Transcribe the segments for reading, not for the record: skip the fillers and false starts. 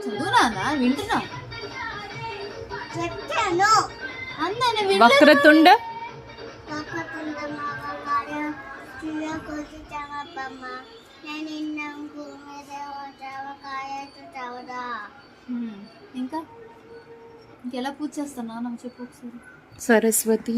చదువునా వింటున్నా చెప్తాను. వక్రతుండ ఇంకా ఇంకెలా పూజ చేస్తాను నాకు చెప్పు ఒకసారి. సరస్వతి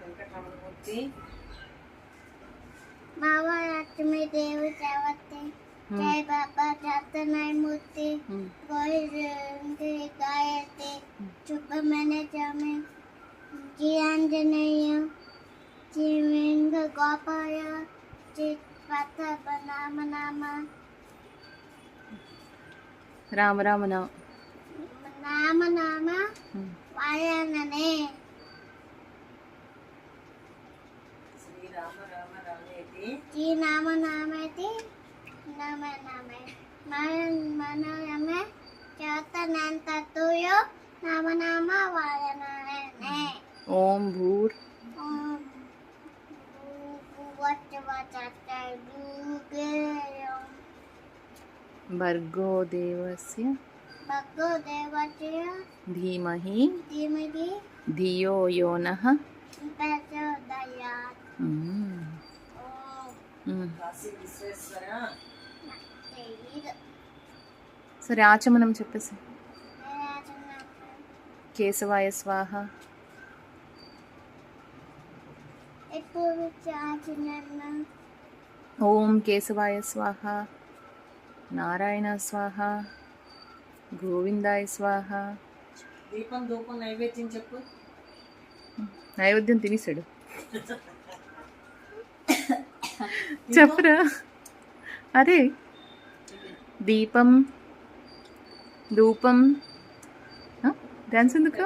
వెంకటరమణమూర్తి महालक्ष्मी देवी चावती जय बाबा जातनामूर्ति कोई गायते शुभ मैंने जामे जी आंजनेय जी वेंग गोपाय जी पथ बनाम नाम రామ రామ నామ नाम नाम वायनने जी नाम नामेति नामे नामे मन यमे चातनांत तुयो नाम नाम वायनने ఓం భూర్ భర్గో దేవస్య ధీమహి ధియో యోనః సరే ఆచమనం చెప్పేసి. కేశవాయ స్వాహ ఓం కేశవాయ స్వాహ నారాయణ స్వాహ గోవిందాయ స్వాహ. దీపం ధూపం నైవేద్యం చెప్పు. నైవేద్యం తినేసాడు చెప్పరా. అరే దీపం ధూపం డ్యాన్స్ ఎందుకు